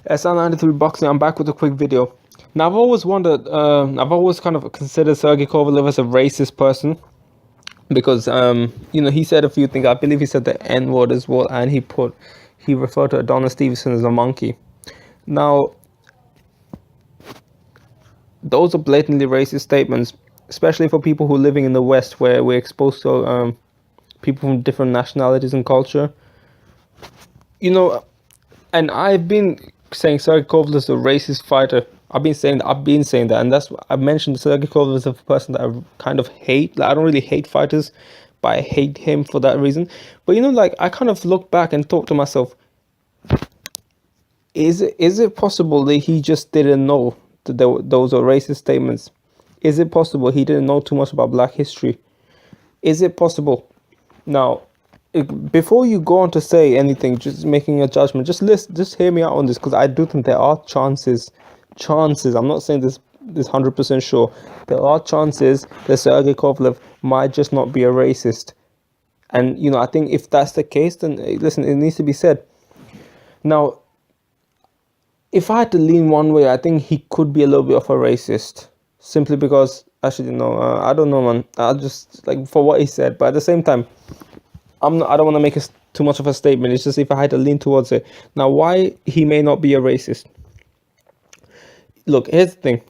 SR93 Boxing, I'm back with a quick video. Now, I've always wondered, I've always kind of considered Sergey Kovalev as a racist person because, he said a few things. I believe he said the N word as well, and he referred to Adonis Stevenson as a monkey. Now, those are blatantly racist statements, especially for people who are living in the West, where we're exposed to people from different nationalities and culture. And I've been saying Sergey Kovalev is a racist fighter. I've been saying that, and that's I mentioned Sergey Kovalev is a person that I kind of hate. Like, I don't really hate fighters, but I hate him for that reason. But like, I kind of look back and thought to myself, is it possible that he just didn't know that those are racist statements? Is it possible he didn't know too much about Black history? Is it possible? Now, before you go on to say anything, just making a judgment, just hear me out on this, because I do think there are chances. I'm not saying this 100% sure. There are chances that Sergey Kovalev might just not be a racist. And I think if that's the case, then listen, it needs to be said. Now, if I had to lean one way, I think he could be a little bit of a racist, simply because, actually, no, I don't know, man. I just, like, for what he said, but at the same time, I don't want to make too much of a statement. It's just if I had to lean towards it. Now, why he may not be a racist? Look, here's the thing.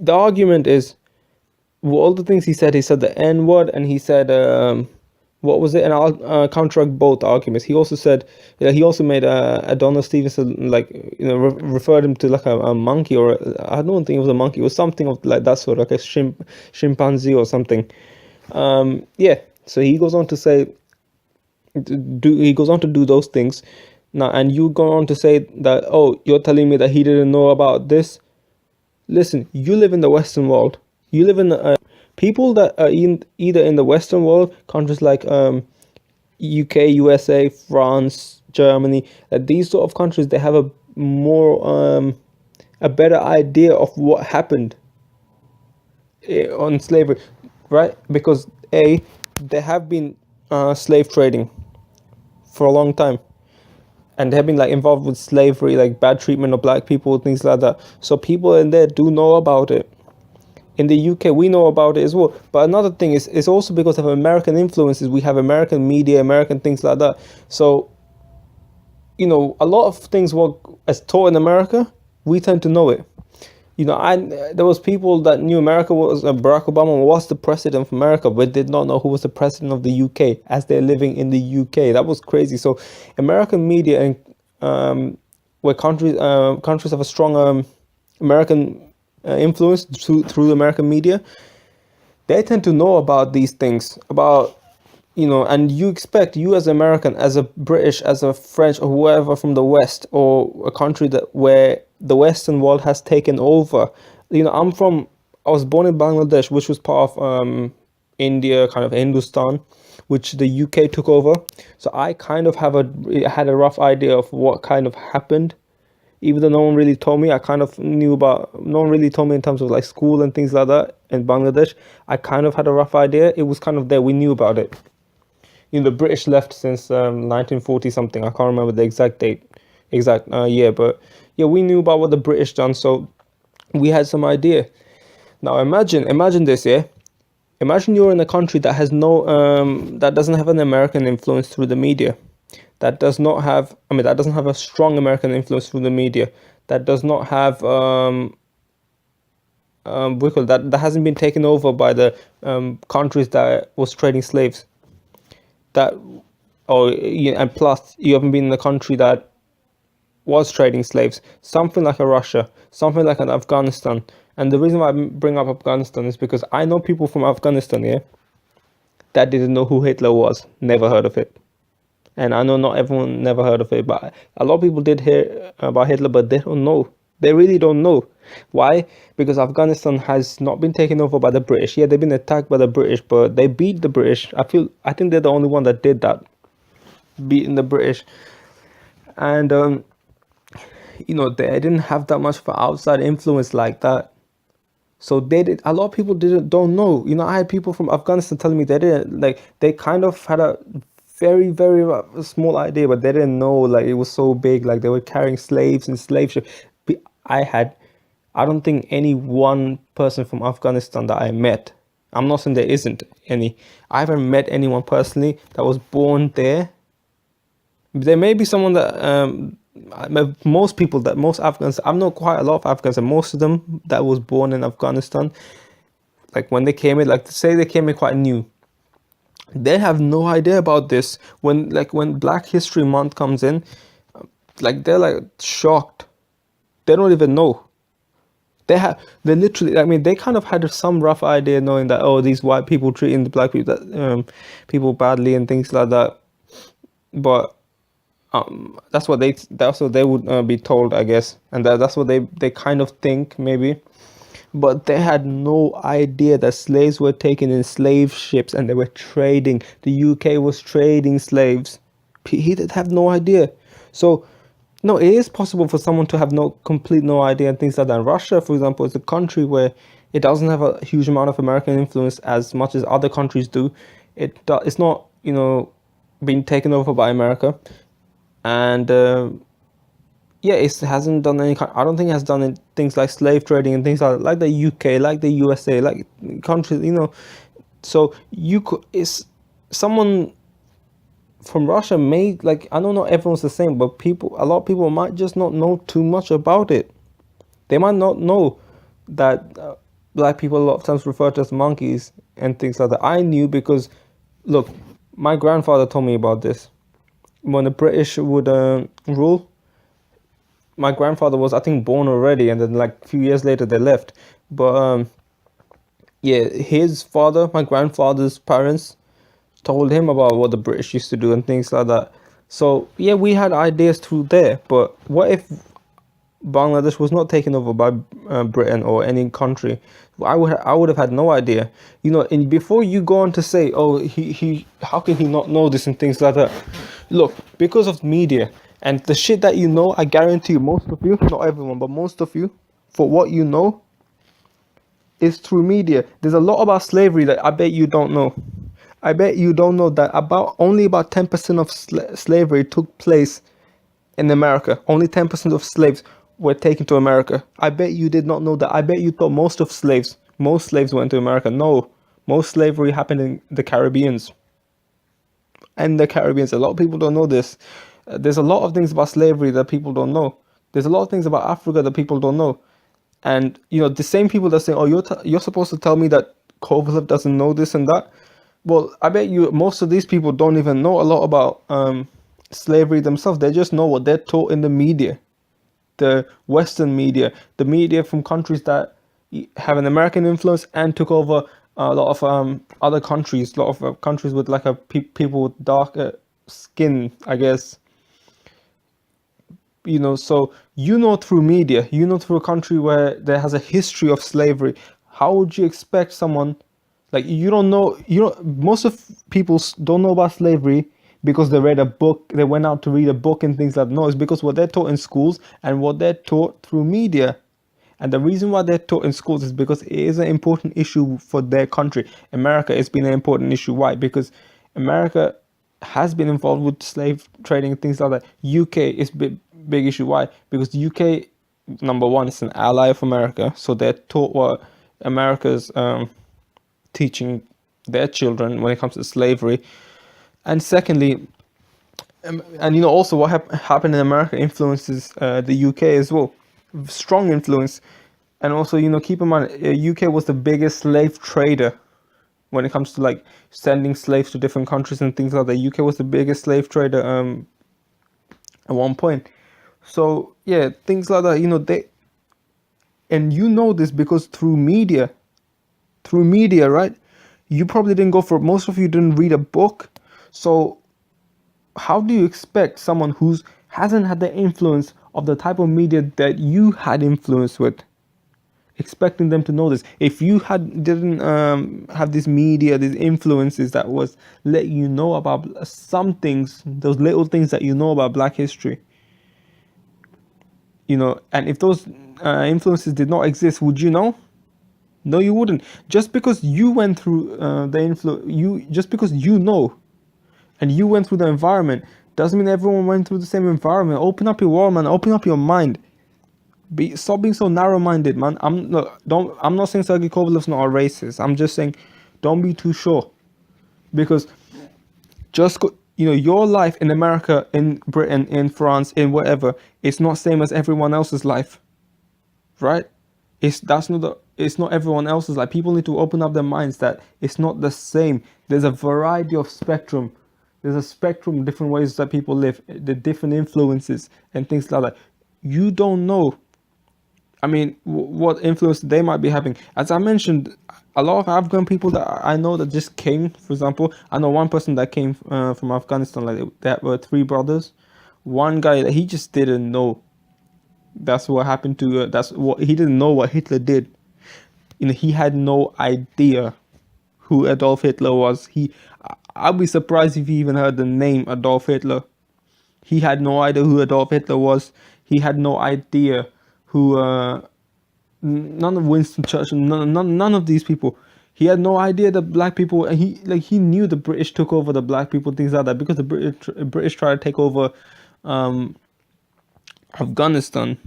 The argument is, all the things he said the N word, and he said, what was it? And I'll counteract both arguments. He also said, he also made Adonis Stevenson, like, referred him to like a monkey, or I don't think it was a monkey. It was something of like that sort, like a chimpanzee or something. Yeah. So he goes on to say, he goes on to do those things. Now, and you go on to say that, oh, you're telling me that he didn't know about this. Listen, you live in the Western world. You live in people that are either in the Western world, countries like UK, USA, France, Germany. These sort of countries, they have a more a better idea of what happened on slavery, right? Because there have been slave trading for a long time, and they have been like involved with slavery, like bad treatment of Black people, things like that. So people in there do know about it. In the UK, we know about it as well. But another thing is, it's also because of American influences. We have American media, American things like that. So, a lot of things what as taught in America, we tend to know it. There was people that knew America was Barack Obama was the president of America, but did not know who was the president of the UK as they're living in the UK. That was crazy. So, American media and where countries have a strong American influence through the American media, they tend to know about these things, about and you expect, you as American, as a British, as a French, or whoever from the West, or a country that where the Western world has taken over. I was born in Bangladesh, which was part of India, kind of Hindustan, which the UK took over. So I kind of had a rough idea of what kind of happened. Even though no one really told me, I kind of knew about, no one really told me in terms of like school and things like that in Bangladesh. I kind of had a rough idea. It was kind of there. We knew about it. The British left since 1940 something. I can't remember the exact year, but yeah, we knew about what the British done, so we had some idea. Now imagine this, yeah. Imagine you're in a country that has that doesn't have an American influence through the media. That doesn't have a strong American influence through the media. That does not have that hasn't been taken over by the countries that was trading slaves. And plus you haven't been in a country that was trading slaves, something like a Russia, something like an Afghanistan. And the reason why I bring up Afghanistan is because I know people from Afghanistan, yeah, that didn't know who Hitler was, never heard of it. And I know not everyone never heard of it, but a lot of people did hear about Hitler, but they don't know. They really don't know. Why? Because Afghanistan has not been taken over by the British. Yeah, they've been attacked by the British, but they beat the British. I think they're the only one that did that, beating the British. And they didn't have that much of an outside influence like that. So a lot of people don't know. I had people from Afghanistan telling me they didn't, like, they kind of had a very, very small idea, but they didn't know like it was so big. Like they were carrying slaves and slave ships. I had, I don't think any one person from Afghanistan that I met. I'm not saying there isn't any. I haven't met anyone personally that was born there. There may be someone that most people that most Afghans. I've known quite a lot of Afghans, and most of them that was born in Afghanistan. Like when they came in, like say they came in quite new, they have no idea about this. When Black History Month comes in, like they're like shocked. They don't even know. They literally, I mean, they kind of had some rough idea, knowing that, oh, these white people treating the black people people badly and things like that. But that's what they would be told, I guess, and that's what they kind of think maybe. But they had no idea that slaves were taken in slave ships and they were trading. The UK was trading slaves. He did have no idea. So, no, it is possible for someone to have no idea and things like that. Russia, for example, is a country where it doesn't have a huge amount of American influence as much as other countries do. It's not, being taken over by America. And yeah, it hasn't done any. I don't think it has done things like slave trading and things like the UK, like the USA, like countries. So you could. It's someone from Russia may, like, I don't know, everyone's the same, but a lot of people might just not know too much about it. They might not know that black people a lot of times refer to as monkeys and things like that. I knew because, look, my grandfather told me about this. When the British would rule, my grandfather was, I think, born already, and then like a few years later they left. But yeah, his father, my grandfather's parents, told him about what the British used to do and things like that. So yeah, we had ideas through there. But what if Bangladesh was not taken over by Britain or any country? I would have had no idea. And before you go on to say, oh, he how can he not know this and things like that? Look, because of media and the shit that I guarantee you, most of you, not everyone, but most of you, for what you know, is through media. There's a lot about slavery that I bet you don't know. I bet you don't know that only about 10% of slavery took place in America. Only 10% of slaves were taken to America. I bet you did not know that. I bet you thought most slaves went to America. No, most slavery happened in the Caribbeans. And the Caribbeans, a lot of people don't know this. There's a lot of things about slavery that people don't know. There's a lot of things about Africa that people don't know. And the same people that say, oh, you're supposed to tell me that Kovalev doesn't know this and that. Well, I bet you most of these people don't even know a lot about slavery themselves. They just know what they're taught in the media, the Western media, the media from countries that have an American influence and took over a lot of other countries, a lot of countries with like people with darker skin, I guess. So through media, through a country where there has a history of slavery. How would you expect someone, like, you don't know, most of people don't know about slavery because they read a book, they went out to read a book and things like that. No, it's because what they're taught in schools and what they're taught through media. And the reason why they're taught in schools is because it is an important issue for their country. America has been an important issue. Why? Because America has been involved with slave trading and things like that. UK is big issue. Why? Because the UK, number one, is an ally of America, so they're taught what America's teaching their children when it comes to slavery. And secondly, and also what happened in America influences the UK as well, strong influence. And also, keep in mind, UK was the biggest slave trader when it comes to like sending slaves to different countries and things like that. UK was the biggest slave trader at one point. So yeah, things like that, they, and this because through media, right? You probably didn't most of you didn't read a book. So how do you expect someone who hasn't had the influence of the type of media that you had influence with, expecting them to know this? If you didn't have this media, these influences that was let you know about some things, those little things that about Black history, and if those influences did not exist, would you know? No, you wouldn't. Just because you went through the influence, just because and you went through the environment, doesn't mean everyone went through the same environment. Open up your world, man. Open up your mind. Stop being so narrow-minded, man. I'm not saying Sergey Kovalev's not a racist. I'm just saying, don't be too sure, because your life in America, in Britain, in France, in whatever, it's not same as everyone else's life, right? It's not everyone else's life. People need to open up their minds that it's not the same. There's a variety of spectrum. There's a spectrum of different ways that people live, the different influences and things like that. You don't know. I mean, what influence they might be having. As I mentioned, a lot of Afghan people that I know that just came. For example, I know one person that came from Afghanistan. Like that were three brothers. One guy that he just didn't know. That's what happened to. That's what he didn't know what Hitler did. He had no idea who Adolf Hitler was. I'd be surprised if he even heard the name Adolf Hitler. He had no idea who Adolf Hitler was. He had no idea who none of Winston Churchill, none of these people. He had no idea that black people, and he knew the British took over the black people, things like that, because the British tried to take over Afghanistan,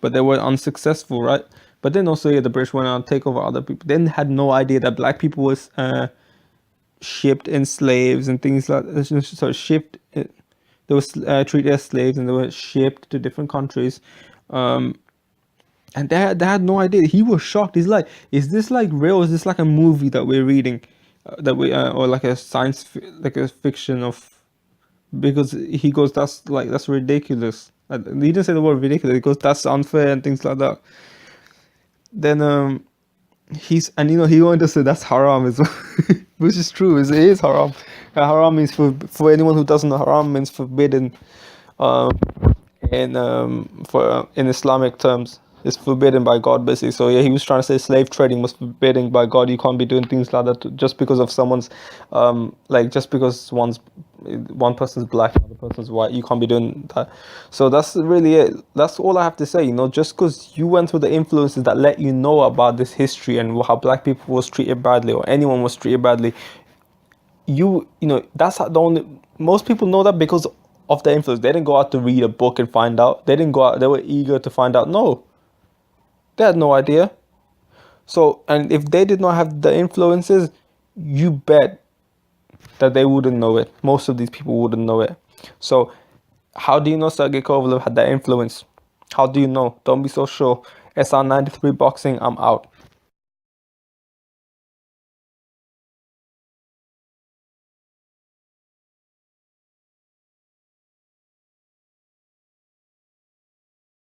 but they were unsuccessful, right? But then also, the British went on to take over other people. Then had no idea that black people was shipped in slaves and things like that. So shipped, they were treated as slaves, and they were shipped to different countries. And they had no idea. He was shocked. He's like, "Is this like real? Is this like a movie that we're reading, or like a like a fiction of?" Because he goes, that's ridiculous." He didn't say the word ridiculous. He goes, "That's unfair," and things like that. Then he wanted to say that's haram as well, which is true. It is haram. Haram means, for anyone who doesn't know, haram means forbidden, in Islamic terms. It's forbidden by God, basically. So yeah, he was trying to say slave trading was forbidden by God. You can't be doing things like that just because of someone's, just because one person's black, another person's white. You can't be doing that. So that's really it. That's all I have to say. Just because you went through the influences that let you know about this history and how black people was treated badly, or anyone was treated badly, that's the only. Most people know that because of the influence. They didn't go out to read a book and find out. They didn't go out. They were eager to find out. No. They had no idea. So, and if they did not have the influences, you bet that they wouldn't know it. Most of these people wouldn't know it. So, how do you know Sergey Kovalev had that influence? How do you know? Don't be so sure. SR93 Boxing, I'm out.